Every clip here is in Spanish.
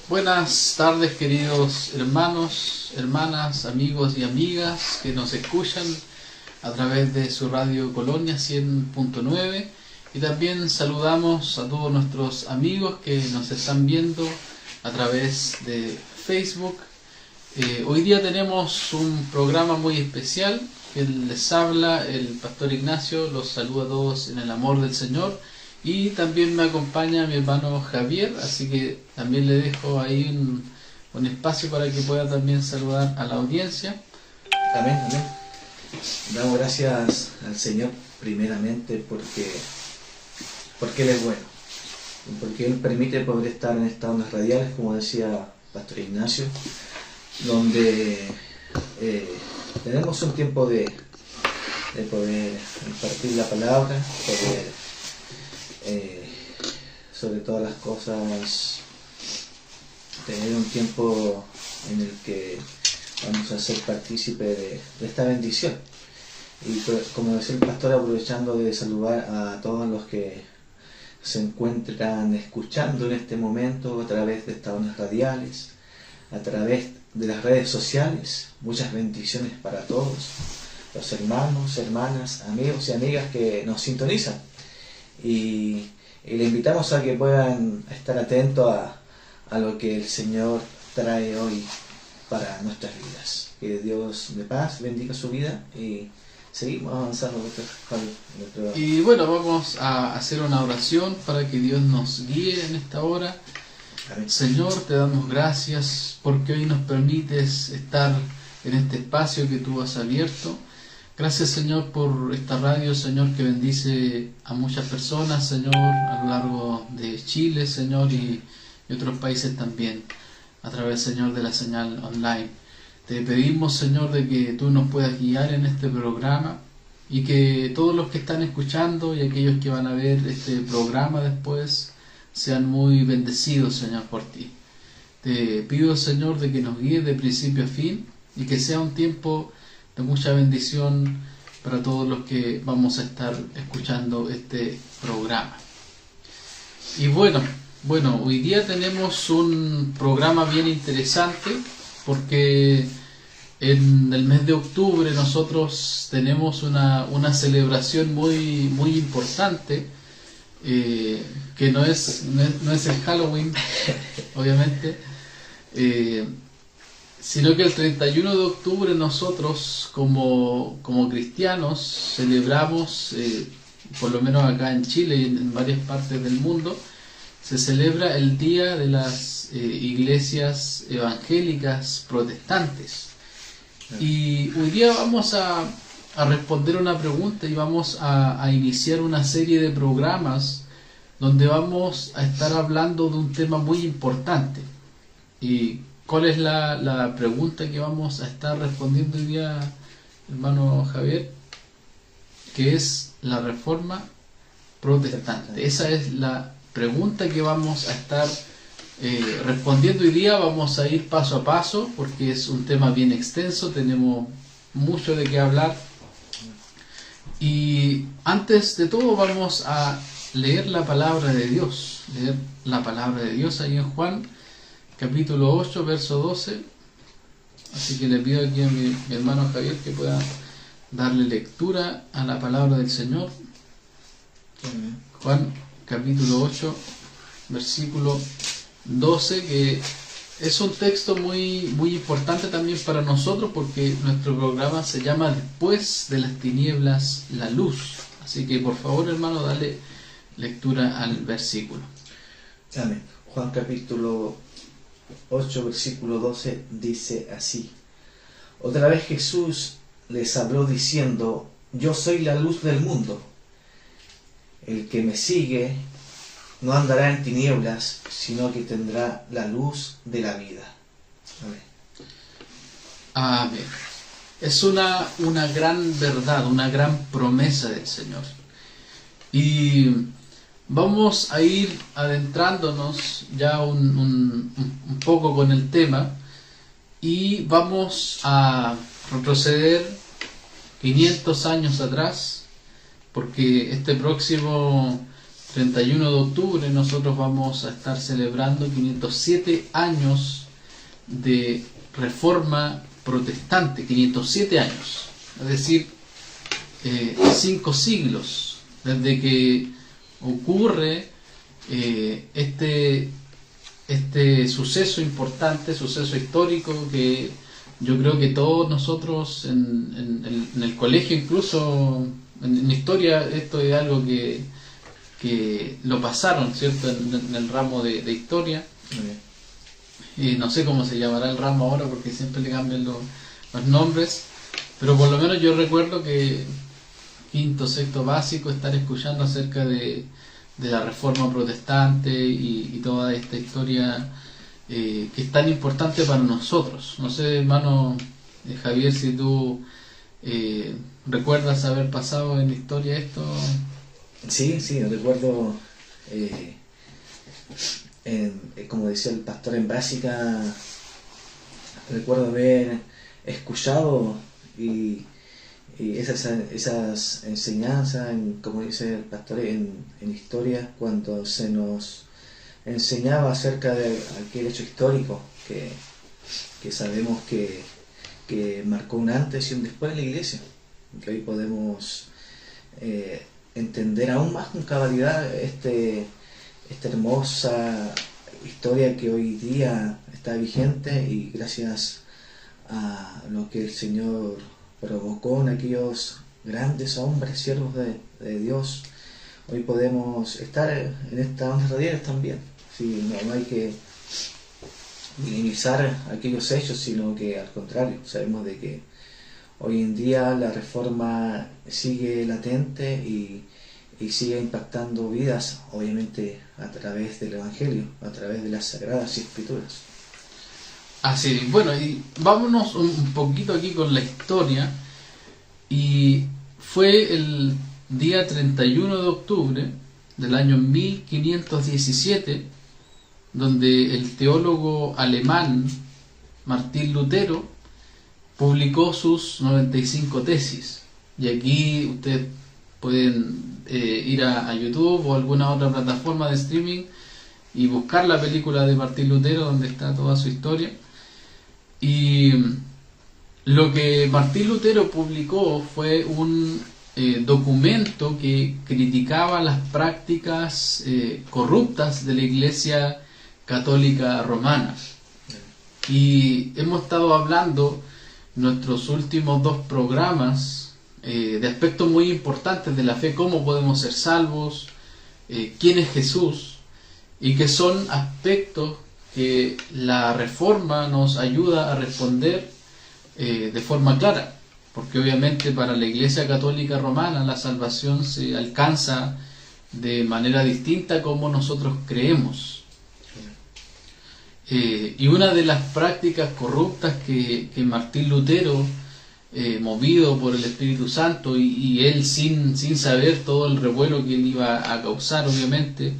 Buenas tardes, queridos hermanos, hermanas, amigos y amigas que nos escuchan a través de su radio Colonia 100.9, y también saludamos a todos nuestros amigos que nos están viendo a través de Facebook. Hoy día tenemos un programa muy especial. Quien les habla, el Pastor Ignacio, los saluda a todos en el amor del Señor. Y también me acompaña mi hermano Javier, así que también le dejo ahí un espacio para que pueda también saludar a la audiencia. Amén, amén. Damos gracias al Señor primeramente porque Él es bueno, porque Él permite poder estar en estas ondas radiales, como decía Pastor Ignacio, donde tenemos un tiempo de poder impartir la palabra, poder sobre todas las cosas tener un tiempo en el que vamos a ser partícipes de esta bendición. Y como decía el pastor, aprovechando de saludar a todos los que se encuentran escuchando en este momento a través de estas ondas radiales, a través de las redes sociales. Muchas bendiciones para todos los hermanos, hermanas, amigos y amigas que nos sintonizan. Y le invitamos a que puedan estar atentos a lo que el Señor trae hoy para nuestras vidas. Que Dios de paz bendiga su vida y seguimos avanzando. Y bueno, vamos a hacer una oración para que Dios nos guíe en esta hora. Amén. Señor, te damos gracias porque hoy nos permites estar en este espacio que tú has abierto. Gracias, Señor, por esta radio, Señor, que bendice a muchas personas, Señor, a lo largo de Chile, Señor, y otros países también, a través, Señor, de la señal online. Te pedimos, Señor, de que tú nos puedas guiar en este programa y que todos los que están escuchando y aquellos que van a ver este programa después sean muy bendecidos, Señor, por ti. Te pido, Señor, de que nos guíes de principio a fin y que sea un tiempo de mucha bendición para todos los que vamos a estar escuchando este programa. Y bueno, hoy día tenemos un programa bien interesante porque en el mes de octubre nosotros tenemos una celebración muy importante, que no es el Halloween, obviamente, sino que el 31 de octubre nosotros como cristianos celebramos, por lo menos acá en Chile y en varias partes del mundo, se celebra el Día de las Iglesias Evangélicas Protestantes. Y hoy día vamos a responder una pregunta y vamos a iniciar una serie de programas donde vamos a estar hablando de un tema muy importante. Y ¿cuál es la pregunta que vamos a estar respondiendo hoy día, hermano Javier? Que es la Reforma Protestante. Esa es la pregunta que vamos a estar respondiendo hoy día. Vamos a ir paso a paso porque es un tema bien extenso, tenemos mucho de qué hablar. Y antes de todo vamos a leer la palabra de Dios. Leer la palabra de Dios ahí en Juan capítulo 8, verso 12. Así que le pido aquí a mi hermano Javier que pueda darle lectura a la palabra del Señor. Juan capítulo 8, versículo 12, que es un texto muy importante también para nosotros porque nuestro programa se llama Después de las tinieblas, la luz. Así que por favor, hermano, dale lectura al versículo. Amén. Juan capítulo 8, versículo 12 dice así: Otra vez Jesús les habló diciendo: Yo soy la luz del mundo. El que me sigue no andará en tinieblas, sino que tendrá la luz de la vida. Amén. Amén. Es una gran verdad, una gran promesa del Señor. Y vamos a ir adentrándonos ya un poco con el tema y vamos a retroceder 500 años atrás, porque este próximo 31 de octubre nosotros vamos a estar celebrando 507 años de reforma protestante, 507 años, es decir, 5 siglos, desde que ocurre este suceso importante, suceso histórico que yo creo que todos nosotros en el colegio, incluso en historia, esto es algo que lo pasaron, ¿cierto?, en el ramo de historia. No sé cómo se llamará el ramo ahora porque siempre le cambian los nombres, pero por lo menos yo recuerdo que quinto, sexto básico estar escuchando acerca de la reforma protestante y toda esta historia que es tan importante para nosotros. No sé, hermano Javier, si tú recuerdas haber pasado en la historia esto. Sí, recuerdo, como decía el pastor en básica, recuerdo haber escuchado y esas enseñanzas, como dice el pastor en historia, cuando se nos enseñaba acerca de aquel hecho histórico que sabemos que marcó un antes y un después en la iglesia, que hoy podemos entender aún más con cabalidad esta hermosa historia que hoy día está vigente, y gracias a lo que el Señor provocó en aquellos grandes hombres, siervos de Dios, hoy podemos estar en estas ondas radiales también. Sí, no hay que minimizar aquellos hechos, sino que al contrario, sabemos de que hoy en día la reforma sigue latente y sigue impactando vidas, obviamente a través del Evangelio, a través de las Sagradas Escrituras. Así, bueno, y vámonos un poquito aquí con la historia. Y fue el día 31 de octubre del año 1517 donde el teólogo alemán Martín Lutero publicó sus 95 tesis. Y aquí ustedes pueden ir a YouTube o alguna otra plataforma de streaming y buscar la película de Martín Lutero, donde está toda su historia. Y lo que Martín Lutero publicó fue un documento que criticaba las prácticas corruptas de la Iglesia Católica Romana. Y hemos estado hablando en nuestros últimos 2 programas de aspectos muy importantes de la fe, cómo podemos ser salvos, quién es Jesús, y que son aspectos que la Reforma nos ayuda a responder de forma clara, porque obviamente para la Iglesia Católica Romana la salvación se alcanza de manera distinta como nosotros creemos. Y una de las prácticas corruptas que Martín Lutero, movido por el Espíritu Santo y él sin saber todo el revuelo que él iba a causar, obviamente,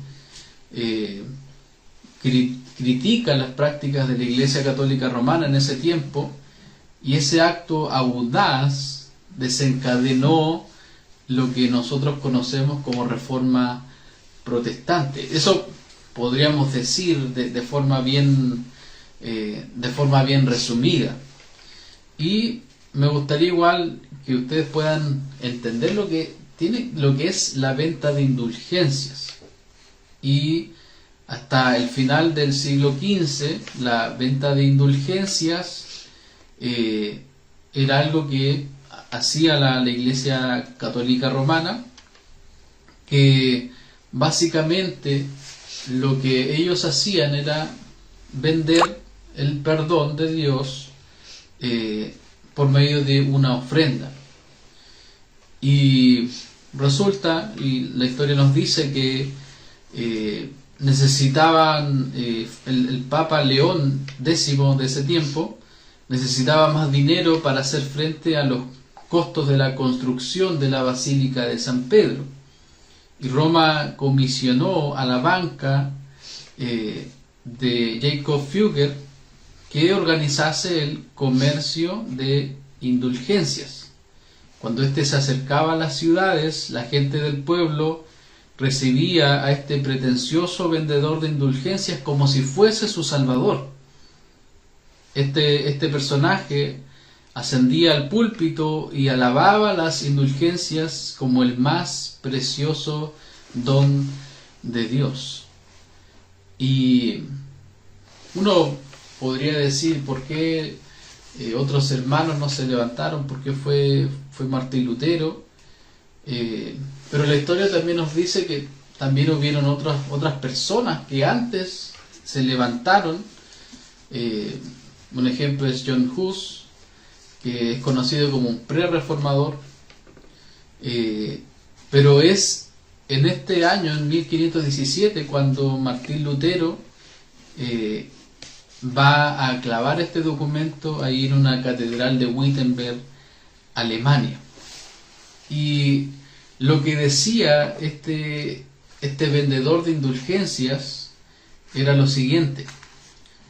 critica las prácticas de la Iglesia Católica Romana en ese tiempo, y ese acto audaz desencadenó lo que nosotros conocemos como Reforma Protestante. Eso podríamos decir de forma bien resumida. Y me gustaría igual que ustedes puedan entender lo que es la venta de indulgencias. Y hasta el final del siglo XV, la venta de indulgencias era algo que hacía la Iglesia Católica Romana, que básicamente lo que ellos hacían era vender el perdón de Dios por medio de una ofrenda. Y resulta, y la historia nos dice que necesitaban, el Papa León X de ese tiempo necesitaba más dinero para hacer frente a los costos de la construcción de la Basílica de San Pedro. Y Roma comisionó a la banca de Jacob Fugger que organizase el comercio de indulgencias. Cuando éste se acercaba a las ciudades, la gente del pueblo recibía a este pretencioso vendedor de indulgencias como si fuese su salvador. Este personaje ascendía al púlpito y alababa las indulgencias como el más precioso don de Dios. Y uno podría decir, ¿por qué otros hermanos no se levantaron? ¿Por qué fue Martín Lutero? Pero la historia también nos dice que también hubieron otras personas que antes se levantaron. Un ejemplo es John Hus, que es conocido como un pre-reformador, pero es en este año, en 1517, cuando Martín Lutero va a clavar este documento ahí en una catedral de Wittenberg, Alemania. Y lo que decía este vendedor de indulgencias era lo siguiente.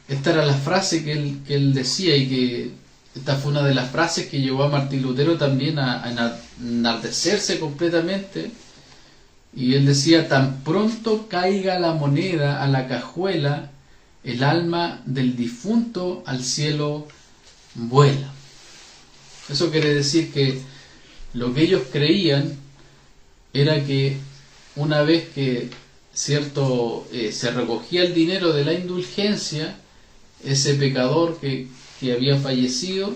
Esta era la frase que él decía, y que esta fue una de las frases que llevó a Martín Lutero también a enardecerse completamente. Y él decía: tan pronto caiga la moneda a la cajuela, el alma del difunto al cielo vuela. Eso quiere decir que lo que ellos creían era que una vez que se recogía el dinero de la indulgencia, ese pecador que había fallecido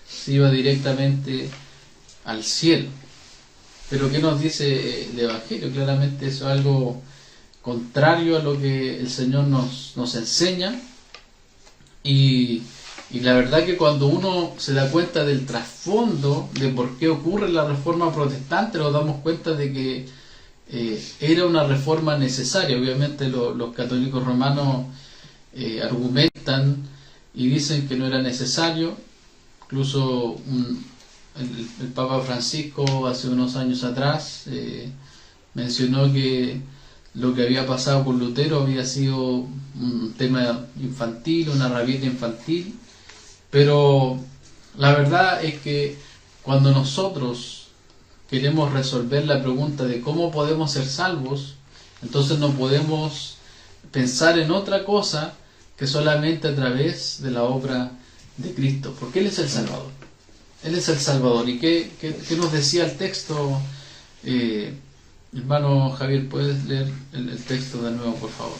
se iba directamente al cielo. Pero ¿qué nos dice el Evangelio? Claramente eso es algo contrario a lo que el Señor nos enseña. Y la verdad que cuando uno se da cuenta del trasfondo de por qué ocurre la reforma protestante, nos damos cuenta de que era una reforma necesaria. Obviamente los católicos romanos argumentan y dicen que no era necesario. Incluso el Papa Francisco hace unos años atrás mencionó que lo que había pasado con Lutero había sido un tema infantil, una rabieta infantil. Pero la verdad es que cuando nosotros queremos resolver la pregunta de cómo podemos ser salvos, entonces no podemos pensar en otra cosa que solamente a través de la obra de Cristo, porque Él es el Salvador. Él es el Salvador. ¿Y qué nos decía el texto? Hermano Javier, ¿puedes leer el texto de nuevo, por favor?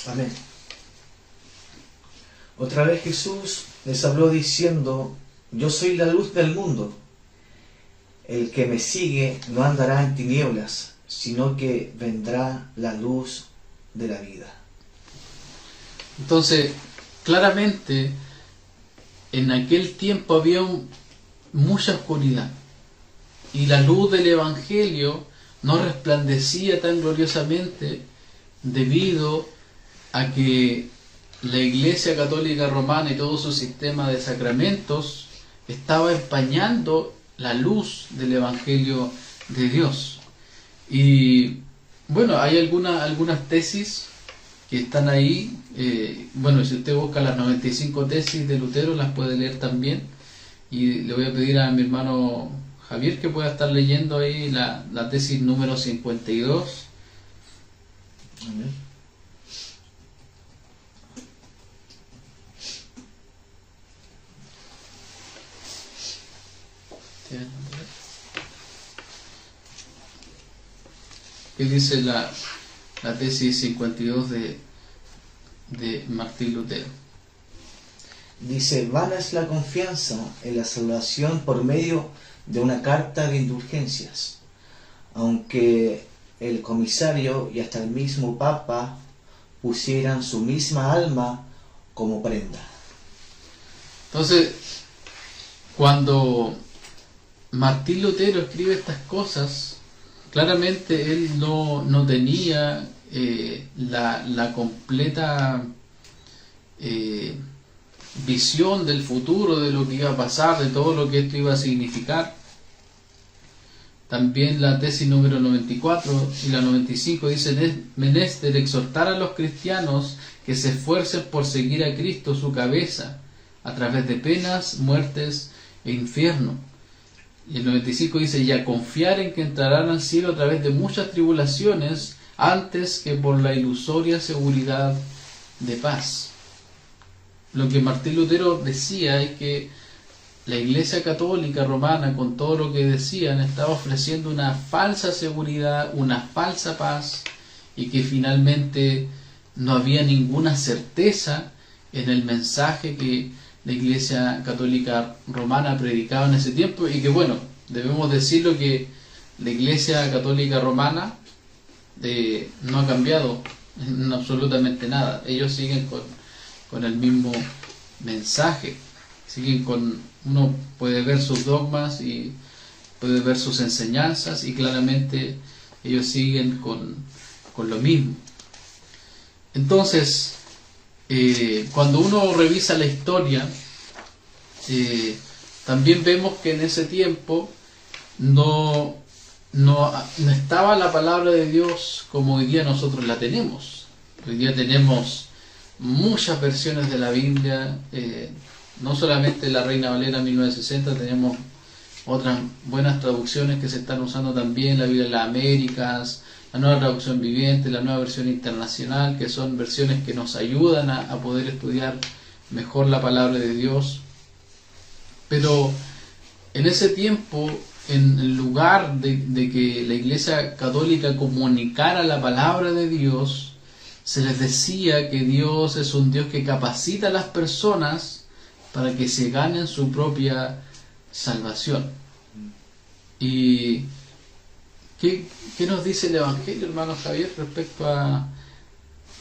Amén. Otra vez Jesús les habló diciendo: yo soy la luz del mundo. El que me sigue no andará en tinieblas, sino que vendrá la luz de la vida. Entonces, claramente, en aquel tiempo había mucha oscuridad, y la luz del Evangelio no resplandecía tan gloriosamente debido a que la Iglesia Católica Romana y todo su sistema de sacramentos estaba empañando la luz del Evangelio de Dios. Y bueno, hay algunas tesis que están ahí. Bueno, si usted busca las 95 tesis de Lutero, las puede leer también. Y le voy a pedir a mi hermano Javier que pueda estar leyendo ahí la tesis número 52. Amén. ¿Qué dice la tesis 52 de Martín Lutero? Dice: vana es la confianza en la salvación por medio de una carta de indulgencias, aunque el comisario y hasta el mismo Papa pusieran su misma alma como prenda. Entonces, cuando Martín Lutero escribe estas cosas, claramente él no tenía la completa visión del futuro, de lo que iba a pasar, de todo lo que esto iba a significar. También la tesis número 94 y la 95 dicen: es menester exhortar a los cristianos que se esfuercen por seguir a Cristo su cabeza a través de penas, muertes e infierno. Y el 95 dice, y a confiar en que entrarán al cielo a través de muchas tribulaciones antes que por la ilusoria seguridad de paz. Lo que Martín Lutero decía es que la Iglesia Católica Romana, con todo lo que decían, estaba ofreciendo una falsa seguridad, una falsa paz, y que finalmente no había ninguna certeza en el mensaje que la Iglesia Católica Romana predicaba en ese tiempo. Y que bueno, debemos decirlo que la Iglesia Católica Romana no ha cambiado en absolutamente nada. Ellos siguen con el mismo mensaje, siguen uno puede ver sus dogmas y puede ver sus enseñanzas, y claramente ellos siguen con lo mismo. Entonces, cuando uno revisa la historia, también vemos que en ese tiempo no estaba la palabra de Dios como hoy día nosotros la tenemos. Hoy día tenemos muchas versiones de la Biblia, no solamente la Reina Valera 1960, tenemos otras buenas traducciones que se están usando también, la Biblia de las Américas, la Nueva Traducción Viviente, la Nueva Versión Internacional, que son versiones que nos ayudan a poder estudiar mejor la palabra de Dios. Pero en ese tiempo, en lugar de que la Iglesia Católica comunicara la palabra de Dios, se les decía que Dios es un Dios que capacita a las personas para que se ganen su propia salvación. ¿Y qué nos dice el Evangelio, hermano Javier, respecto a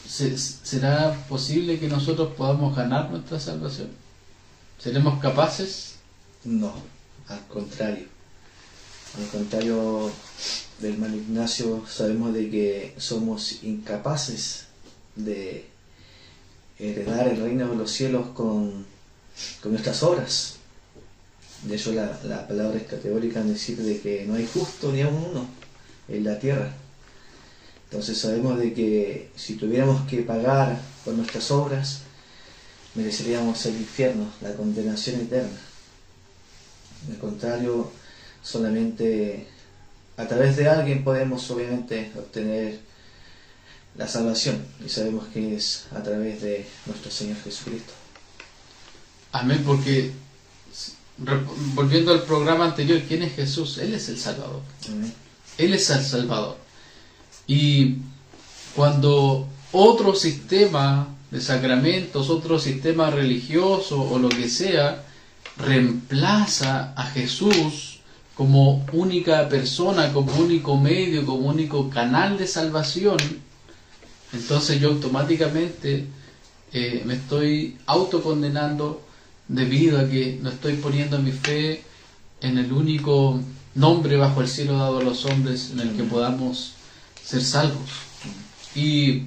será posible que nosotros podamos ganar nuestra salvación? ¿Seremos capaces? No, al contrario. Al contrario del hermano Ignacio, sabemos de que somos incapaces de heredar el reino de los cielos con nuestras obras. De hecho, la palabra es categórica en decir de que no hay justo ni aun uno en la tierra. Entonces sabemos de que si tuviéramos que pagar por nuestras obras, mereceríamos el infierno, la condenación eterna. Al contrario, solamente a través de alguien podemos obviamente obtener la salvación, y sabemos que es a través de nuestro Señor Jesucristo. Amén, porque volviendo al programa anterior, ¿quién es Jesús? Él es el Salvador. Amén. Él es el Salvador. Y cuando otro sistema de sacramentos, otro sistema religioso o lo que sea, reemplaza a Jesús como única persona, como único medio, como único canal de salvación, entonces yo automáticamente me estoy autocondenando debido a que no estoy poniendo mi fe en el único nombre bajo el cielo dado a los hombres en el que podamos ser salvos. Y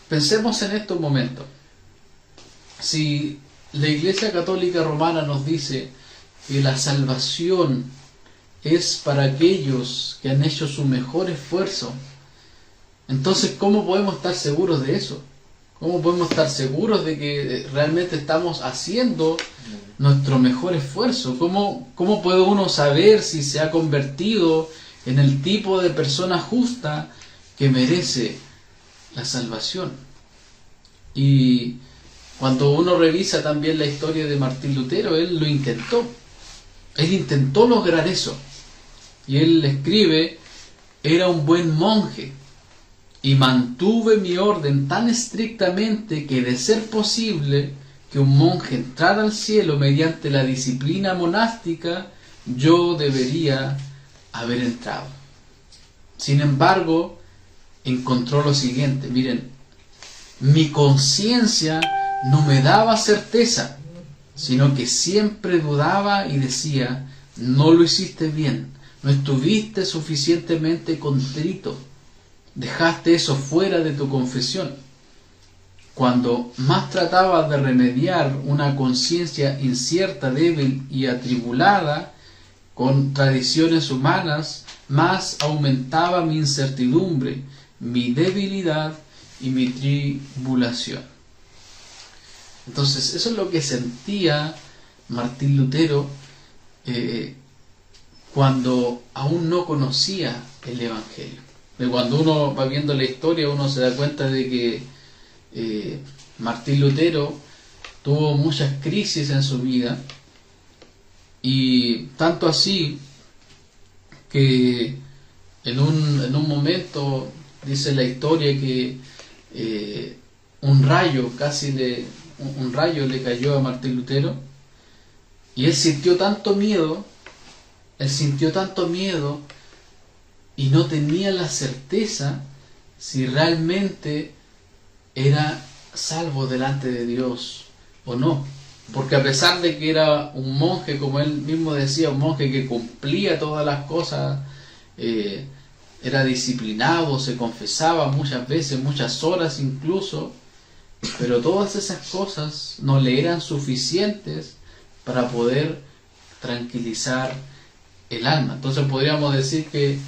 pensemos en esto un momento. Si la Iglesia Católica Romana nos dice que la salvación es para aquellos que han hecho su mejor esfuerzo, entonces ¿cómo podemos estar seguros de eso? ¿Cómo podemos estar seguros de que realmente estamos haciendo nuestro mejor esfuerzo? ¿Cómo puede uno saber si se ha convertido en el tipo de persona justa que merece la salvación? Y cuando uno revisa también la historia de Martín Lutero, él lo intentó. Él intentó lograr eso. Y él escribe: era un buen monje, y mantuve mi orden tan estrictamente que, de ser posible que un monje entrara al cielo mediante la disciplina monástica, yo debería haber entrado. Sin embargo, encontró lo siguiente: miren, mi conciencia no me daba certeza, sino que siempre dudaba y decía: no lo hiciste bien, no estuviste suficientemente contrito, dejaste eso fuera de tu confesión. Cuando más trataba de remediar una conciencia incierta, débil y atribulada con tradiciones humanas, más aumentaba mi incertidumbre, mi debilidad y mi tribulación. Entonces, eso es lo que sentía Martín Lutero cuando aún no conocía el Evangelio. De cuando uno va viendo la historia, uno se da cuenta de que Martín Lutero tuvo muchas crisis en su vida, y tanto así que en un momento dice la historia que un rayo le cayó a Martín Lutero, y él sintió tanto miedo y no tenía la certeza si realmente era salvo delante de Dios o no. Porque a pesar de que era un monje, como él mismo decía, un monje que cumplía todas las cosas, era disciplinado, se confesaba muchas veces, muchas horas incluso, pero todas esas cosas no le eran suficientes para poder tranquilizar el alma. Entonces podríamos decir que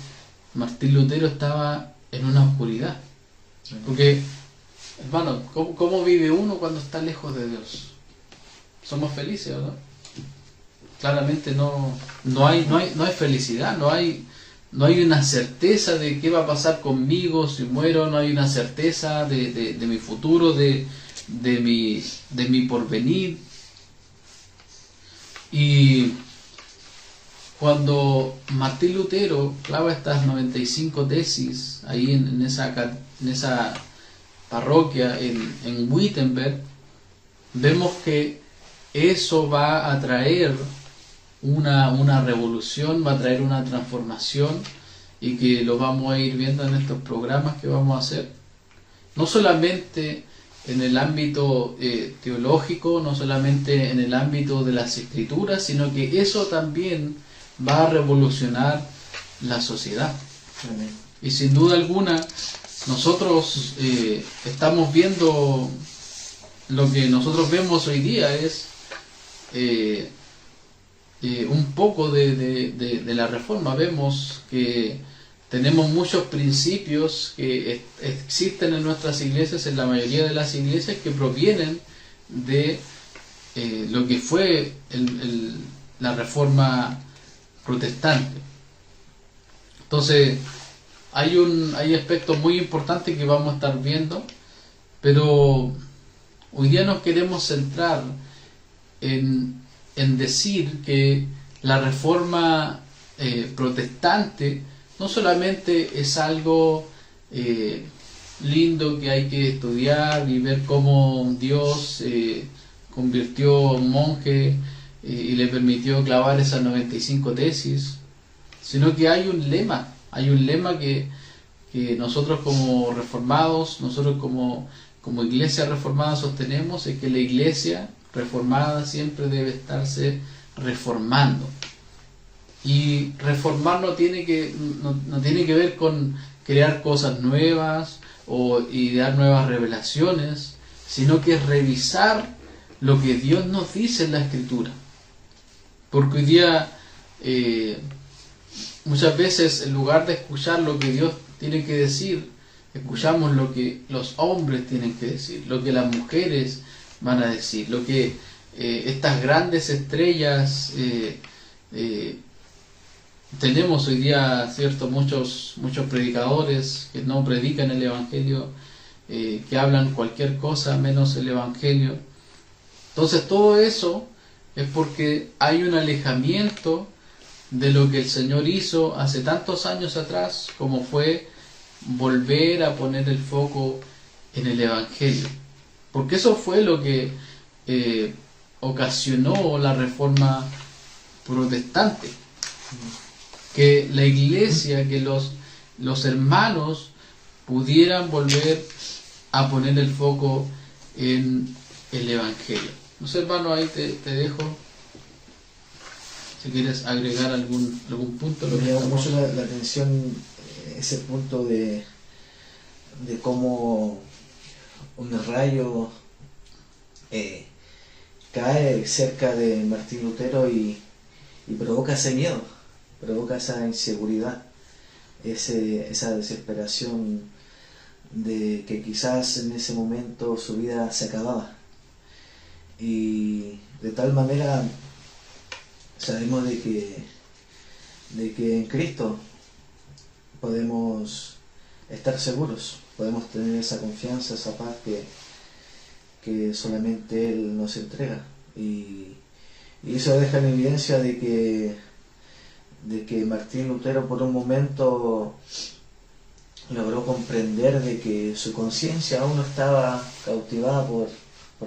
Martín Lutero estaba en una oscuridad. Porque, hermano, ¿cómo vive uno cuando está lejos de Dios? ¿Somos felices o no? Claramente no hay felicidad, no hay una certeza de qué va a pasar conmigo si muero, no hay una certeza de mi futuro, de mi porvenir. Y cuando Martín Lutero clava estas 95 tesis ahí en esa parroquia en Wittenberg, vemos que eso va a traer una revolución, va a traer una transformación, y que lo vamos a ir viendo en estos programas que vamos a hacer, no solamente en el ámbito teológico, no solamente en el ámbito de las escrituras, sino que eso también va a revolucionar la sociedad. Amén. Y sin duda alguna nosotros estamos viendo, lo que nosotros vemos hoy día es un poco de la Reforma. Vemos que tenemos muchos principios que existen en nuestras iglesias, en la mayoría de las iglesias, que provienen de lo que fue la Reforma protestante. Entonces hay aspectos muy importantes que vamos a estar viendo, pero hoy día nos queremos centrar en decir que la Reforma protestante no solamente es algo lindo que hay que estudiar y ver cómo Dios convirtió a un monje y le permitió clavar esas 95 tesis, sino que hay un lema que nosotros como reformados, nosotros como iglesia reformada sostenemos, es que la iglesia reformada siempre debe estarse reformando. Y reformar no tiene que ver con crear cosas nuevas y dar nuevas revelaciones, sino que es revisar lo que Dios nos dice en la Escritura. Porque hoy día muchas veces, en lugar de escuchar lo que Dios tiene que decir, escuchamos lo que los hombres tienen que decir, lo que las mujeres van a decir, lo que estas grandes estrellas tenemos hoy día, ¿cierto? Muchos predicadores que no predican el Evangelio, que hablan cualquier cosa menos el Evangelio. Entonces todo eso es porque hay un alejamiento de lo que el Señor hizo hace tantos años atrás, como fue volver a poner el foco en el Evangelio. Porque eso fue lo que ocasionó la Reforma protestante. Que la iglesia, que los hermanos pudieran volver a poner el foco en el Evangelio. No sé, hermano, ahí te dejo. Si quieres agregar algún punto. Me llama mucho la atención ese punto de cómo un rayo cae cerca de Martín Lutero y provoca ese miedo, provoca esa inseguridad, esa desesperación de que quizás en ese momento su vida se acababa. Y de tal manera sabemos de que de que en Cristo podemos estar seguros, podemos tener esa confianza, esa paz que solamente Él nos entrega. Y eso deja en evidencia de que Martín Lutero por un momento logró comprender de que su conciencia aún no estaba cautivada por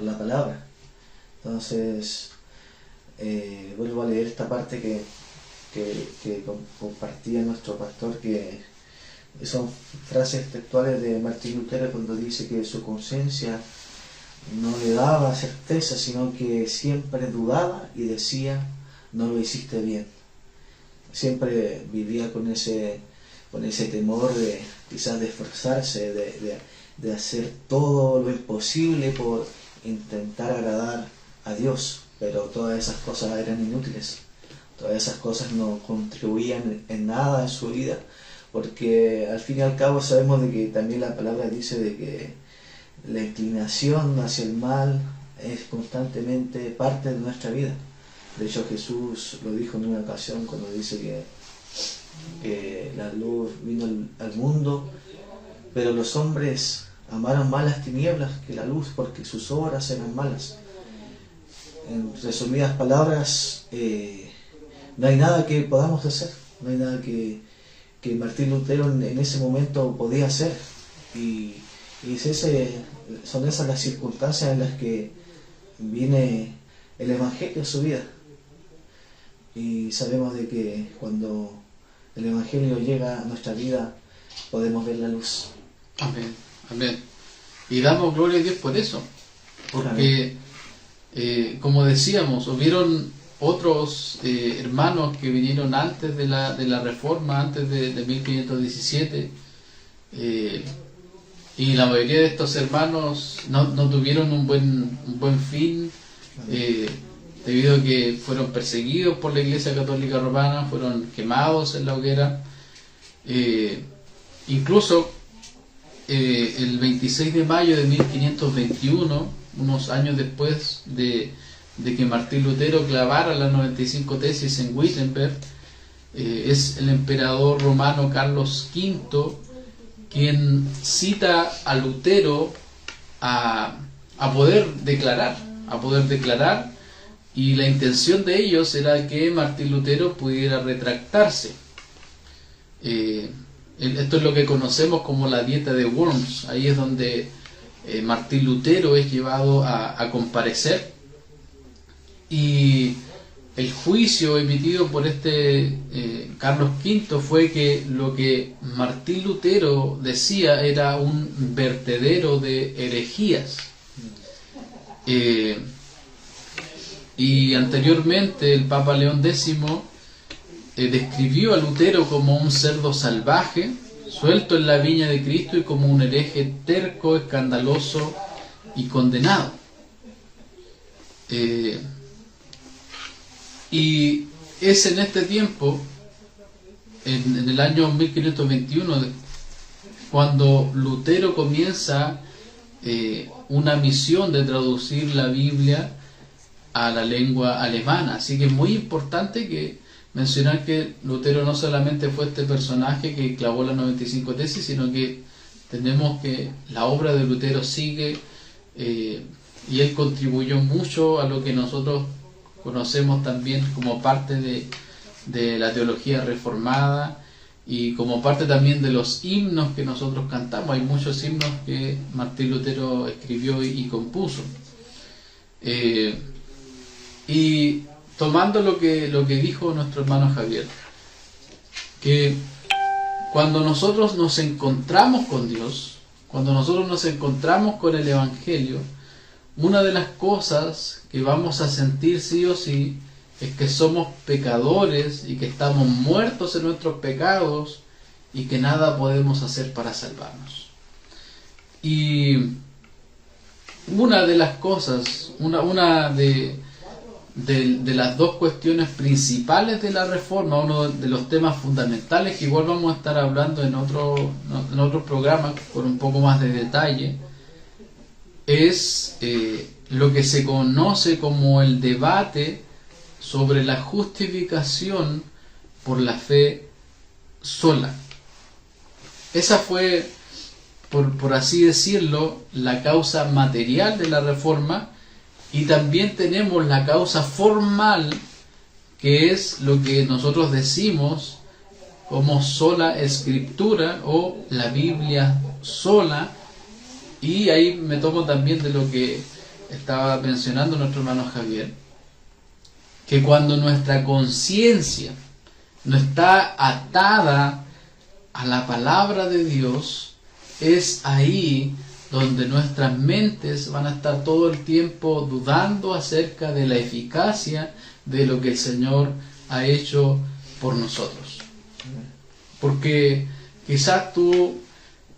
la palabra. Entonces, vuelvo a leer esta parte que compartía nuestro pastor, que son frases textuales de Martín Lutero cuando dice que su conciencia no le daba certeza, sino que siempre dudaba y decía: no lo hiciste bien. Siempre vivía con ese temor de quizás de esforzarse, de hacer todo lo imposible por intentar agradar a Dios, pero todas esas cosas eran inútiles, todas esas cosas no contribuían en nada en su vida, porque al fin y al cabo sabemos de que también la palabra dice de que la inclinación hacia el mal es constantemente parte de nuestra vida. De hecho, Jesús lo dijo en una ocasión cuando dice que la luz vino al mundo, pero los hombres amaron más las tinieblas que la luz porque sus obras eran malas. En resumidas palabras, no hay nada que podamos hacer, no hay nada que Martín Lutero en ese momento podía hacer. Y son esas las circunstancias en las que viene el Evangelio a su vida. Y sabemos de que cuando el Evangelio llega a nuestra vida podemos ver la luz. Amén, amén. Y damos gloria a Dios por eso, porque como decíamos, hubieron otros hermanos que vinieron antes de la Reforma, antes de 1517, y la mayoría de estos hermanos no tuvieron un buen fin, debido a que fueron perseguidos por la Iglesia Católica Romana, fueron quemados en la hoguera. Incluso el 26 de mayo de 1521, unos años después de que Martín Lutero clavara las 95 tesis en Wittenberg, es el emperador romano Carlos V quien cita a Lutero a poder declarar, y la intención de ellos era que Martín Lutero pudiera retractarse. Esto es lo que conocemos como la dieta de Worms. Ahí es donde Martín Lutero es llevado a comparecer, y el juicio emitido por Carlos V fue que lo que Martín Lutero decía era un vertedero de herejías. Y anteriormente el Papa León X describió a Lutero como un cerdo salvaje, suelto en la viña de Cristo, y como un hereje terco, escandaloso y condenado. Y es en este tiempo, en el año 1521, cuando Lutero comienza una misión de traducir la Biblia a la lengua alemana. Así que es muy importante que mencionar que Lutero no solamente fue este personaje que clavó las 95 tesis, sino que tenemos que la obra de Lutero sigue, y él contribuyó mucho a lo que nosotros conocemos también como parte de la teología reformada, y como parte también de los himnos que nosotros cantamos. Hay muchos himnos que Martín Lutero escribió y compuso. Y tomando lo que dijo nuestro hermano Javier, que cuando nosotros nos encontramos con Dios, cuando nosotros nos encontramos con el Evangelio, una de las cosas que vamos a sentir sí o sí es que somos pecadores y que estamos muertos en nuestros pecados y que nada podemos hacer para salvarnos. Y una de las cosas, una de las dos cuestiones principales de la Reforma, uno de los temas fundamentales que igual vamos a estar hablando en otro programa con un poco más de detalle, es lo que se conoce como el debate sobre la justificación por la fe sola. Esa fue, por así decirlo, la causa material de la Reforma, y también tenemos la causa formal, que es lo que nosotros decimos como sola escritura o la Biblia sola. Y ahí me tomo también de lo que estaba mencionando nuestro hermano Javier, que cuando nuestra conciencia no está atada a la palabra de Dios, es ahí donde nuestras mentes van a estar todo el tiempo dudando acerca de la eficacia de lo que el Señor ha hecho por nosotros. Porque quizás tú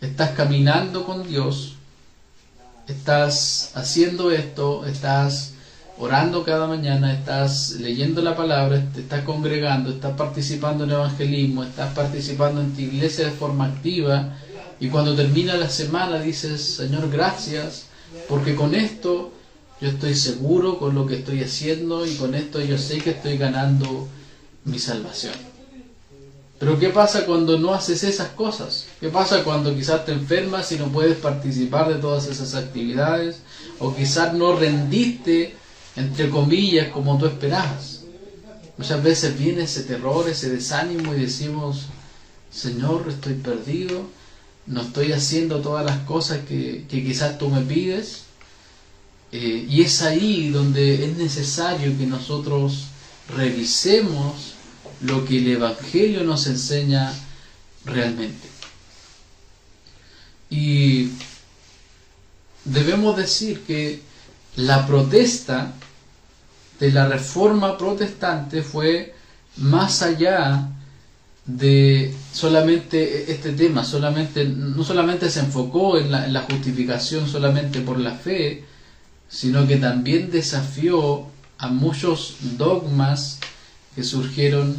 estás caminando con Dios, estás haciendo esto, estás orando cada mañana, estás leyendo la palabra, te estás congregando, estás participando en evangelismo, estás participando en tu iglesia de forma activa, y cuando termina la semana dices: Señor, gracias, porque con esto yo estoy seguro con lo que estoy haciendo, y con esto yo sé que estoy ganando mi salvación. Pero ¿qué pasa cuando no haces esas cosas? ¿Qué pasa cuando quizás te enfermas y no puedes participar de todas esas actividades? O quizás no rendiste, entre comillas, como tú esperabas. Muchas veces viene ese terror, ese desánimo, y decimos: Señor, estoy perdido, no estoy haciendo todas las cosas que quizás tú me pides. Y es ahí donde es necesario que nosotros revisemos lo que el Evangelio nos enseña realmente. Y debemos decir que la protesta de la Reforma protestante fue más allá de solamente este tema, no solamente se enfocó en la justificación solamente por la fe, sino que también desafió a muchos dogmas que surgieron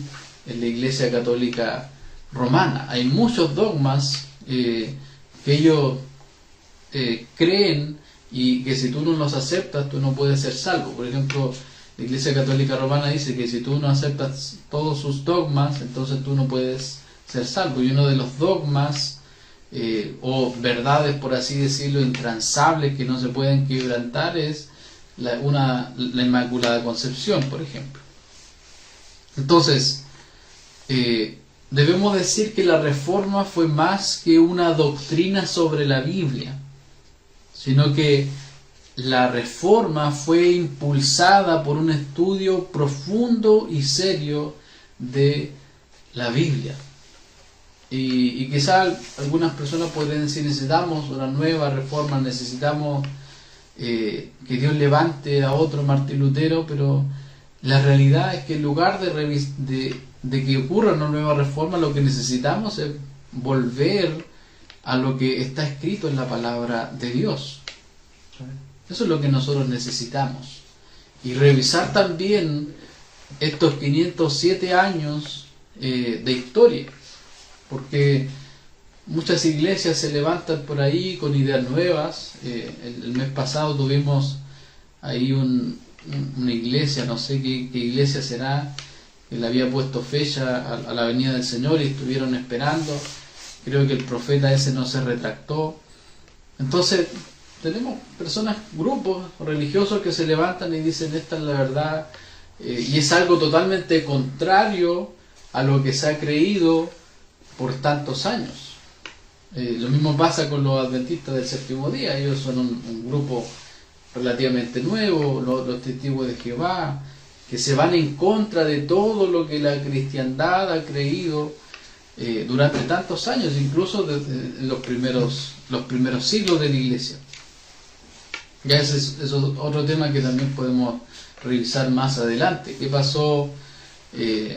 en la Iglesia Católica Romana. Hay muchos dogmas que ellos creen, y que si tú no los aceptas, tú no puedes ser salvo. Por ejemplo, la Iglesia Católica Romana dice que si tú no aceptas todos sus dogmas, entonces tú no puedes ser salvo. Y uno de los dogmas, o verdades, por así decirlo, intransables, que no se pueden quebrantar, es la Inmaculada Concepción, por ejemplo. Entonces, debemos decir que la Reforma fue más que una doctrina sobre la Biblia, sino que la Reforma fue impulsada por un estudio profundo y serio de la Biblia. Y quizás algunas personas podrían decir: necesitamos una nueva Reforma, necesitamos que Dios levante a otro Martín Lutero, pero la realidad es que en lugar de que ocurra una nueva Reforma, lo que necesitamos es volver a lo que está escrito en la palabra de Dios. Eso es lo que nosotros necesitamos. Y revisar también estos 507 años de historia, porque muchas iglesias se levantan por ahí con ideas nuevas. El mes pasado tuvimos ahí una iglesia, no sé qué iglesia será, que le había puesto fecha a la venida del Señor, y estuvieron esperando. Creo que el profeta ese no se retractó. Entonces tenemos personas, grupos religiosos que se levantan y dicen: esta es la verdad, y es algo totalmente contrario a lo que se ha creído por tantos años. Lo mismo pasa con los adventistas del séptimo día. Ellos son un grupo relativamente nuevo, los testigos de Jehová, que se van en contra de todo lo que la cristiandad ha creído durante tantos años, incluso desde los primeros siglos de la iglesia. Ya ese es otro tema que también podemos revisar más adelante. ¿Qué pasó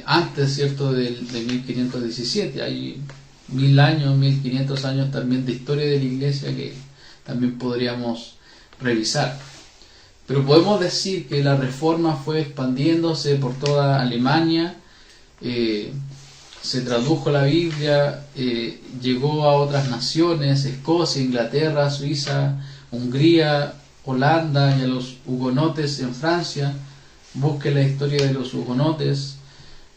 antes, cierto, de 1517? Hay 1000 años, 1500 años también de historia de la iglesia que también podríamos revisar. Pero podemos decir que la Reforma fue expandiéndose por toda Alemania, se tradujo la Biblia, llegó a otras naciones: Escocia, Inglaterra, Suiza, Hungría, Holanda, y a los hugonotes en Francia. Busque la historia de los hugonotes.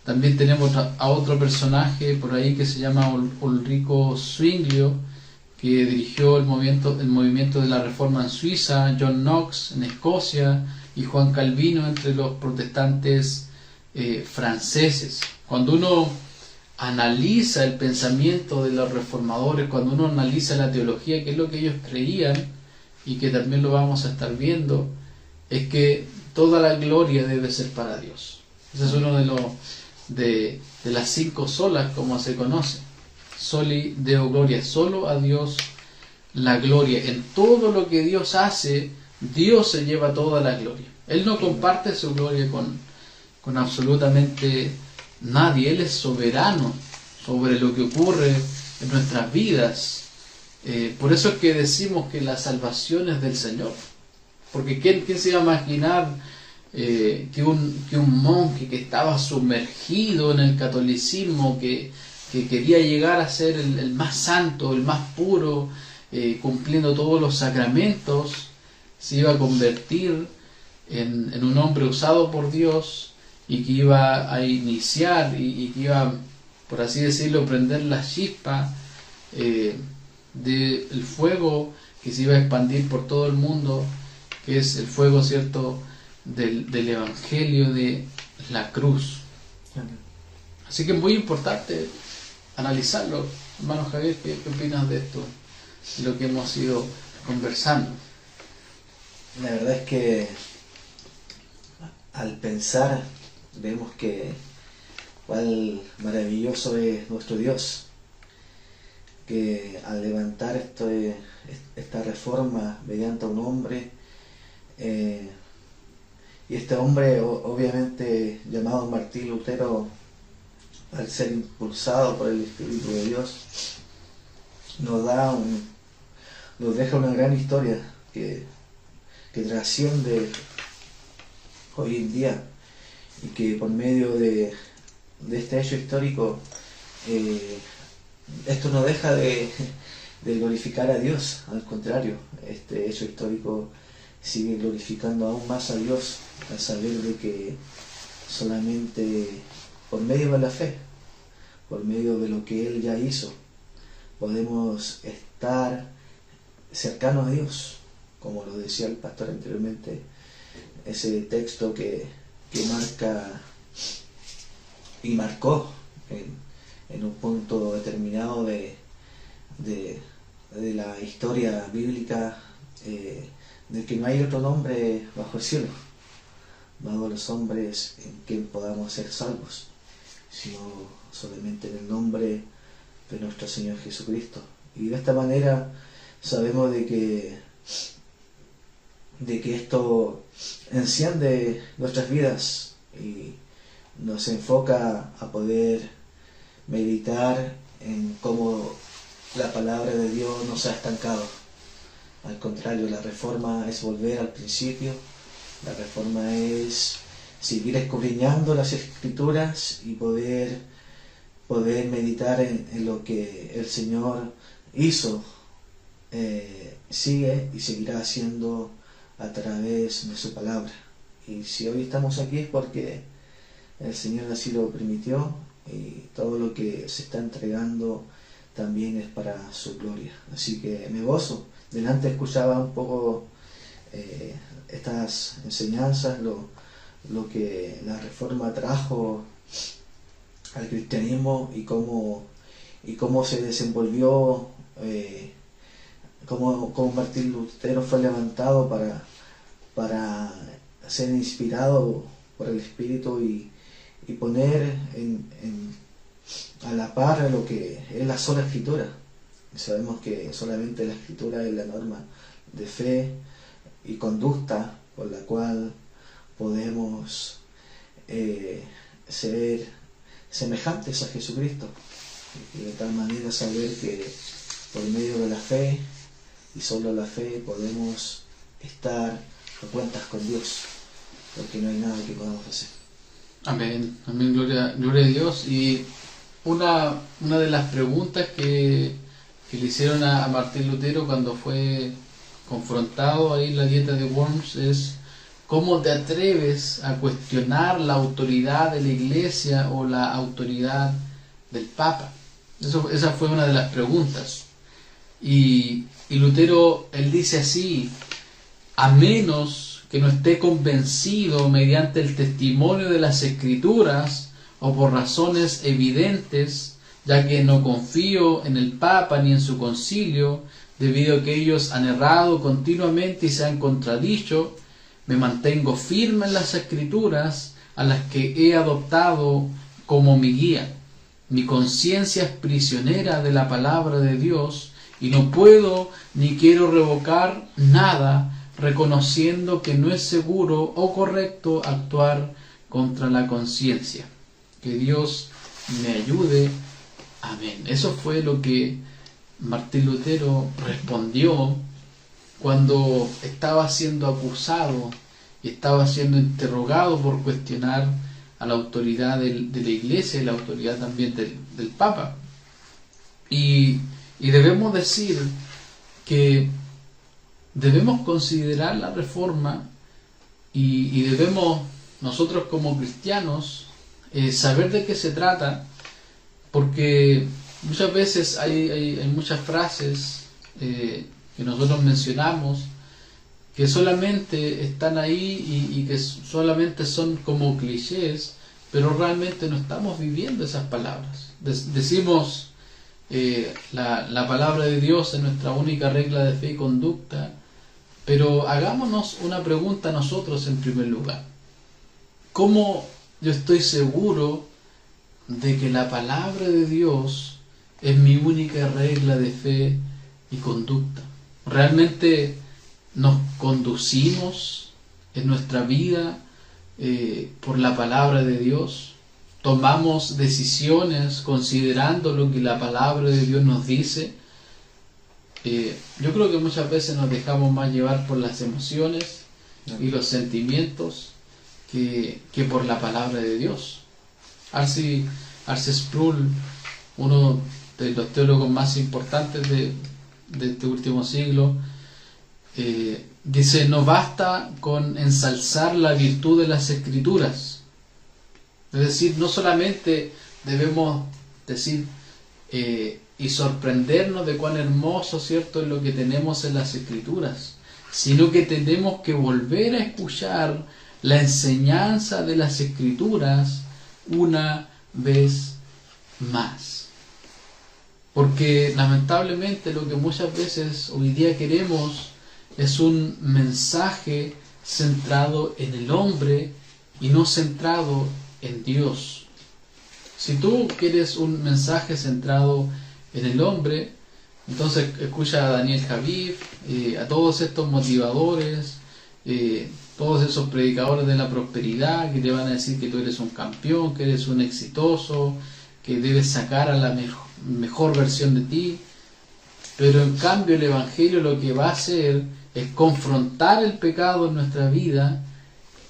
También tenemos a otro personaje por ahí que se llama Ulrico Zwinglio, que dirigió el movimiento de la Reforma en Suiza, John Knox en Escocia y Juan Calvino entre los protestantes franceses. Cuando uno analiza el pensamiento de los reformadores, cuando uno analiza la teología, que es lo que ellos creían y que también lo vamos a estar viendo, es que toda la gloria debe ser para Dios. Ese es uno de las 5 solas, como se conoce. Soli Deo Gloria, solo a Dios la gloria. En todo lo que Dios hace, Dios se lleva toda la gloria. Él no comparte su gloria con absolutamente nadie. Él es soberano sobre lo que ocurre en nuestras vidas. Por eso es que decimos que la salvación es del Señor. Porque ¿quién se iba a imaginar que un monje que estaba sumergido en el catolicismo, que quería llegar a ser el más santo, el más puro, cumpliendo todos los sacramentos, se iba a convertir en un hombre usado por Dios y que iba a iniciar y que iba, por así decirlo, prender la chispa del fuego que se iba a expandir por todo el mundo, que es el fuego, ¿cierto?, del Evangelio de la cruz. Así que es muy importante analizarlo. Hermano Javier, ¿qué opinas de esto? De lo que hemos ido conversando. La verdad es que al pensar vemos que cuál maravilloso es nuestro Dios, que al levantar esta reforma mediante un hombre, y este hombre obviamente llamado Martín Lutero, al ser impulsado por el Espíritu de Dios, nos deja una gran historia que trasciende hoy en día, y que por medio de este hecho histórico, esto no deja de glorificar a Dios. Al contrario, este hecho histórico sigue glorificando aún más a Dios, al saber de que solamente por medio de la fe, por medio de lo que Él ya hizo, podemos estar cercanos a Dios, como lo decía el pastor anteriormente, ese texto que marca y marcó en un punto determinado de la historia bíblica, de que no hay otro nombre bajo el cielo, dado a los hombres en quien podamos ser salvos, sino solamente en el nombre de nuestro Señor Jesucristo. Y de esta manera sabemos de que esto enciende nuestras vidas y nos enfoca a poder meditar en cómo la palabra de Dios no se ha estancado. Al contrario, la reforma es volver al principio, la reforma es seguir escudriñando las Escrituras y poder meditar en lo que el Señor hizo, sigue y seguirá haciendo a través de su palabra. Y si hoy estamos aquí es porque el Señor así lo permitió, y todo lo que se está entregando también es para su gloria. Así que me gozo. Delante escuchaba un poco estas enseñanzas, lo que la reforma trajo al cristianismo y cómo se desenvolvió, cómo Martín Lutero fue levantado para ser inspirado por el Espíritu y poner a la par lo que es la sola Escritura. Y sabemos que solamente la Escritura es la norma de fe y conducta por la cual podemos ser semejantes a Jesucristo, y de tal manera saber que por medio de la fe y solo la fe podemos estar a cuentas con Dios, porque no hay nada que podamos hacer. Amén, amén, gloria a Dios. Y una de las preguntas que le hicieron a Martín Lutero cuando fue confrontado ahí en la dieta de Worms es: ¿Cómo te atreves a cuestionar la autoridad de la Iglesia o la autoridad del Papa? Esa fue una de las preguntas. Y Lutero, él dice así: a menos que no esté convencido mediante el testimonio de las Escrituras o por razones evidentes, ya que no confío en el Papa ni en su concilio, debido a que ellos han errado continuamente y se han contradicho, me mantengo firme en las Escrituras, a las que he adoptado como mi guía. Mi conciencia es prisionera de la palabra de Dios y no puedo ni quiero revocar nada, reconociendo que no es seguro o correcto actuar contra la conciencia. Que Dios me ayude. Amén. Eso fue lo que Martín Lutero respondió cuando estaba siendo acusado y estaba siendo interrogado por cuestionar a la autoridad de la Iglesia y la autoridad también del Papa. Y debemos decir que debemos considerar la Reforma y debemos nosotros como cristianos saber de qué se trata, porque muchas veces hay muchas frases que nosotros mencionamos que solamente están ahí y que solamente son como clichés, pero realmente no estamos viviendo esas palabras. Decimos la palabra de Dios es nuestra única regla de fe y conducta, pero hagámonos una pregunta a nosotros en primer lugar: ¿cómo yo estoy seguro de que la palabra de Dios es mi única regla de fe y conducta? ¿Realmente nos conducimos en nuestra vida por la palabra de Dios? ¿Tomamos decisiones considerando lo que la palabra de Dios nos dice? Yo creo que muchas veces nos dejamos más llevar por las emociones y los sentimientos que por la palabra de Dios. R.C. Sproul, uno de los teólogos más importantes de este último siglo, dice: no basta con ensalzar la virtud de las Escrituras. Es decir, no solamente debemos decir y sorprendernos de cuán hermoso, ¿cierto?, es lo que tenemos en las Escrituras, sino que tenemos que volver a escuchar la enseñanza de las Escrituras una vez más. Porque lamentablemente lo que muchas veces hoy día queremos es un mensaje centrado en el hombre y no centrado en Dios. Si tú quieres un mensaje centrado en el hombre, entonces escucha a Daniel Javid, a todos estos motivadores, todos esos predicadores de la prosperidad que te van a decir que tú eres un campeón, que eres un exitoso, que debes sacar a la mejor versión de ti. Pero en cambio el Evangelio lo que va a hacer es confrontar el pecado en nuestra vida,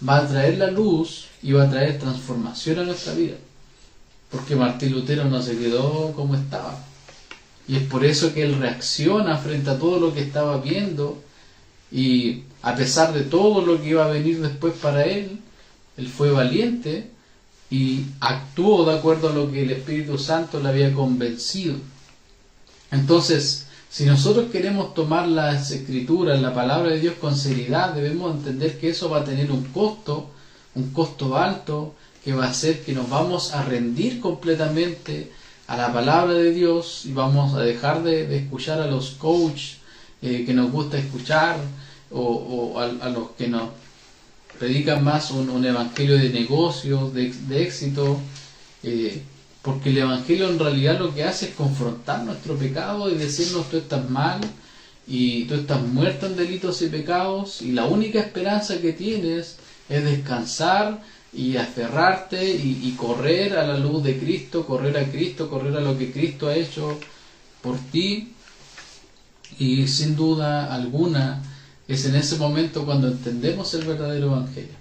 va a traer la luz y va a traer transformación a nuestra vida. Porque Martín Lutero no se quedó como estaba. Y es por eso que él reacciona frente a todo lo que estaba viendo, y a pesar de todo lo que iba a venir después para él, él fue valiente y actuó de acuerdo a lo que el Espíritu Santo le había convencido. Entonces, si nosotros queremos tomar las Escrituras, la palabra de Dios con seriedad, debemos entender que eso va a tener un costo alto, que va a hacer que nos vamos a rendir completamente a la palabra de Dios y vamos a dejar de escuchar a los coaches que nos gusta escuchar, o a los que nos predican más un evangelio de negocios, de éxito, porque el evangelio en realidad lo que hace es confrontar nuestro pecado y decirnos: tú estás mal y tú estás muerto en delitos y pecados, y la única esperanza que tienes es descansar y aferrarte y correr a la luz de Cristo, correr a Cristo, correr a lo que Cristo ha hecho por ti. Y sin duda alguna es en ese momento cuando entendemos el verdadero evangelio.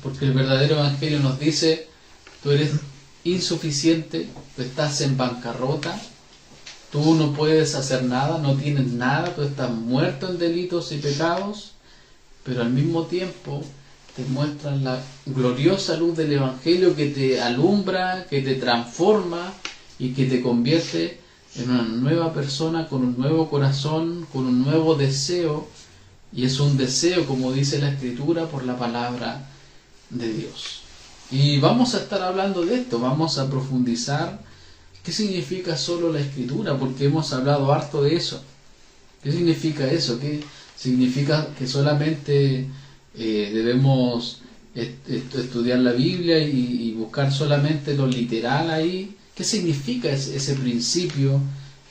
Porque el verdadero evangelio nos dice: tú eres insuficiente, tú estás en bancarrota, tú no puedes hacer nada, no tienes nada, tú estás muerto en delitos y pecados, pero al mismo tiempo te muestran la gloriosa luz del Evangelio que te alumbra, que te transforma y que te convierte en una nueva persona, con un nuevo corazón, con un nuevo deseo, y es un deseo, como dice la Escritura, por la palabra de Dios. Y vamos a estar hablando de esto, vamos a profundizar qué significa solo la Escritura, porque hemos hablado harto de eso. ¿Qué significa eso? ¿Qué significa que solamente debemos estudiar la Biblia y buscar solamente lo literal ahí? ¿Qué significa ese principio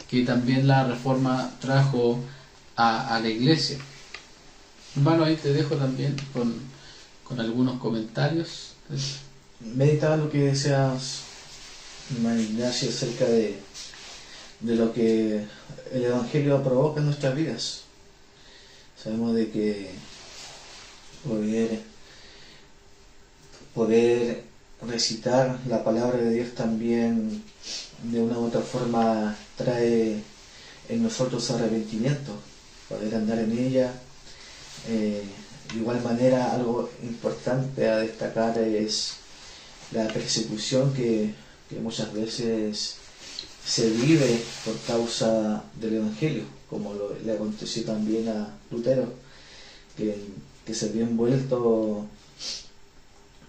que también la Reforma trajo a la Iglesia? Hermano, ahí te dejo también con algunos comentarios. Meditaba lo que decías, hermano Ignacio, acerca de lo que el Evangelio provoca en nuestras vidas. Sabemos de que poder recitar la palabra de Dios también de una u otra forma trae en nosotros arrepentimiento, poder andar en ella. De igual manera, algo importante a destacar es la persecución que muchas veces se vive por causa del Evangelio, como le aconteció también a Lutero, que se vio envuelto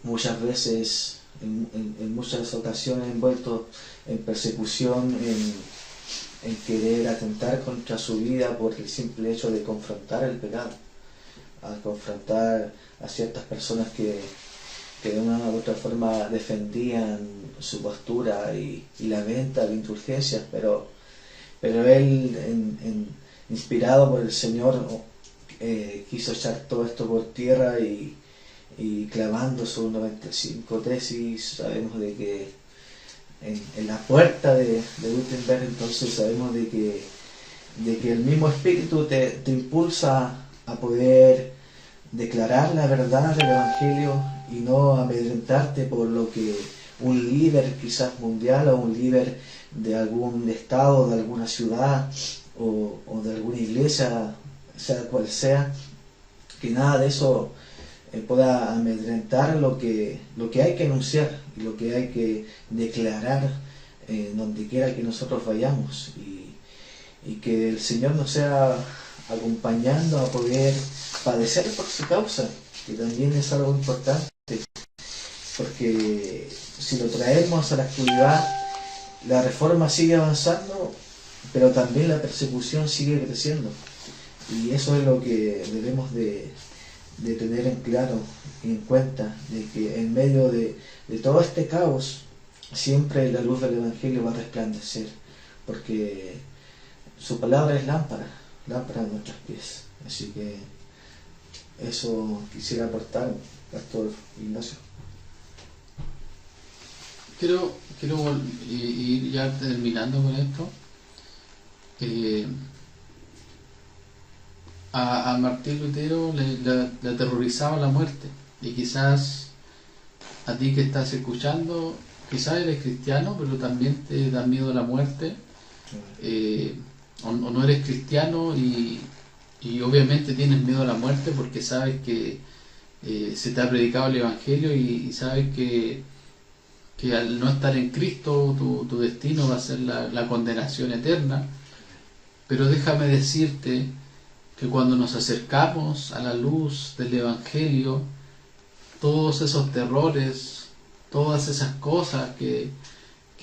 muchas veces, en muchas ocasiones envuelto en persecución, en querer atentar contra su vida por el simple hecho de confrontar el pecado, a confrontar a ciertas personas que de una u otra forma defendían su postura y la venta de indulgencias, pero él, inspirado por el Señor, quiso echar todo esto por tierra y clavando sus 95 tesis. Sabemos de que en la puerta de Wittenberg, entonces sabemos de que el mismo Espíritu te impulsa a poder declarar la verdad del Evangelio y no amedrentarte por lo que un líder quizás mundial o un líder de algún estado, de alguna ciudad o de alguna iglesia, sea cual sea, que nada de eso pueda amedrentar lo que hay que anunciar y lo que hay que declarar donde quiera que nosotros vayamos, y que el Señor nos sea acompañando a poder padecer por su causa, que también es algo importante, porque si lo traemos a la actualidad, la reforma sigue avanzando, pero también la persecución sigue creciendo, y eso es lo que debemos de tener en claro y en cuenta, de que en medio de todo este caos siempre la luz del Evangelio va a resplandecer, porque su palabra es lámpara a nuestros pies. Así que eso quisiera aportar, Pastor Ignacio. Quiero ir ya terminando con esto. A Martín Lutero le aterrorizaba la muerte, y quizás a ti que estás escuchando, quizás eres cristiano, pero también te da miedo la muerte, o no eres cristiano y obviamente tienes miedo a la muerte porque sabes que se te ha predicado el Evangelio y sabes que al no estar en Cristo tu destino va a ser la condenación eterna. Pero déjame decirte que cuando nos acercamos a la luz del Evangelio, todos esos terrores, todas esas cosas que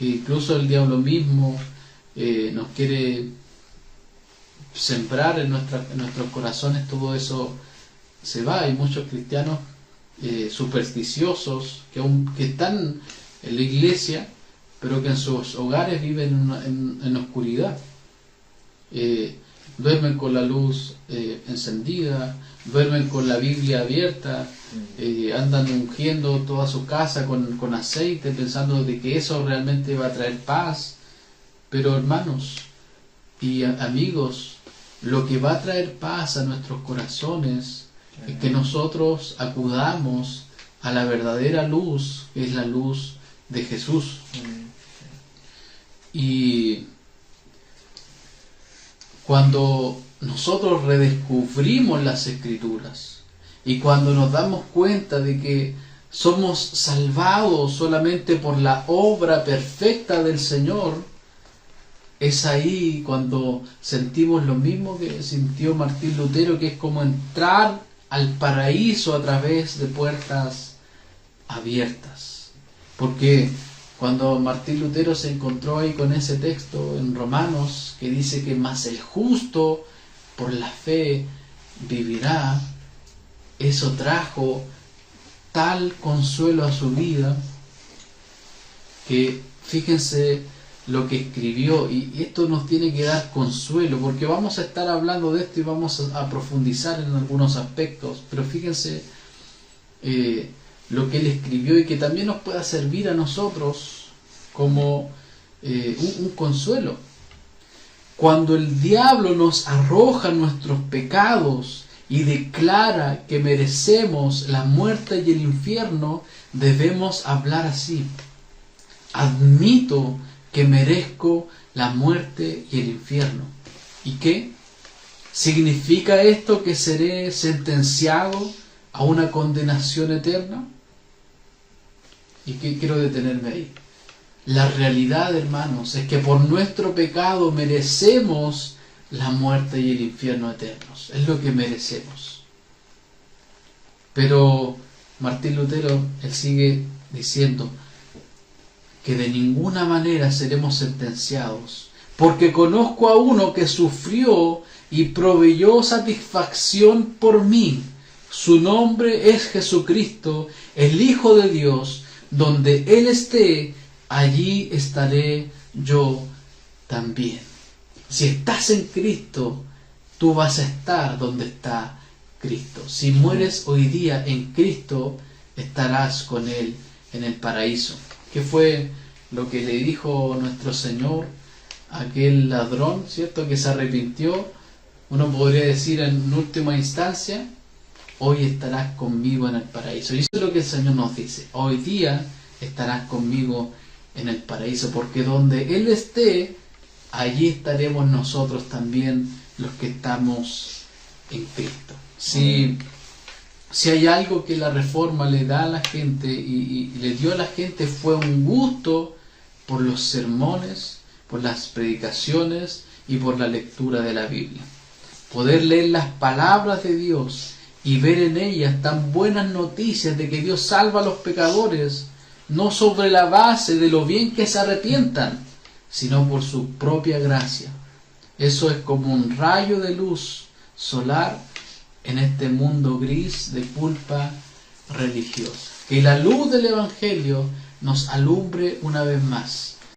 incluso el diablo mismo nos quiere sembrar en nuestros corazones, todo eso se va. Hay muchos cristianos supersticiosos que están en la iglesia, pero que en sus hogares viven en oscuridad. Duermen con la luz encendida, duermen con la Biblia abierta, andan ungiendo toda su casa con aceite, pensando de que eso realmente va a traer paz. Pero hermanos y amigos, lo que va a traer paz a nuestros corazones es que nosotros acudamos a la verdadera luz, que es la luz de Jesús. Y cuando nosotros redescubrimos las Escrituras Y cuando nos damos cuenta de que somos salvados solamente por la obra perfecta del Señor, es ahí cuando sentimos lo mismo que sintió Martín Lutero, que es como entrar al paraíso a través de puertas abiertas. Porque cuando Martín Lutero se encontró ahí con ese texto en Romanos, que dice que más el justo por la fe vivirá, eso trajo tal consuelo a su vida, que fíjense lo que escribió, y esto nos tiene que dar consuelo, porque vamos a estar hablando de esto y vamos a profundizar en algunos aspectos, pero fíjense lo que él escribió, y que también nos pueda servir a nosotros como un consuelo. Cuando el diablo nos arroja nuestros pecados y declara que merecemos la muerte y el infierno, debemos hablar así: admito que merezco la muerte y el infierno. ¿Y qué? ¿Significa esto que seré sentenciado a una condenación eterna? ¿Y qué quiero detenerme ahí? La realidad, hermanos, es que por nuestro pecado merecemos la muerte y el infierno eternos. Es lo que merecemos. Pero Martín Lutero, él sigue diciendo que de ninguna manera seremos sentenciados, porque conozco a uno que sufrió y proveyó satisfacción por mí. Su nombre es Jesucristo, el Hijo de Dios. Donde Él esté, allí estaré yo también. Si estás en Cristo, tú vas a estar donde está Cristo. Si mueres hoy día en Cristo, estarás con Él en el paraíso. ¿Qué fue lo que le dijo nuestro Señor a aquel ladrón, cierto, que se arrepintió? Uno podría decir en última instancia: hoy estarás conmigo en el paraíso. Y eso es lo que el Señor nos dice: hoy día estarás conmigo en el paraíso, porque donde Él esté, allí estaremos nosotros también, los que estamos en Cristo. Si hay algo que la Reforma le da a la gente y le dio a la gente, fue un gusto por los sermones, por las predicaciones y por la lectura de la Biblia. Poder leer las palabras de Dios y ver en ellas tan buenas noticias de que Dios salva a los pecadores, no sobre la base de lo bien que se arrepientan, sino por su propia gracia. Eso es como un rayo de luz solar en este mundo gris de culpa religiosa. Que la luz del Evangelio nos alumbre una vez más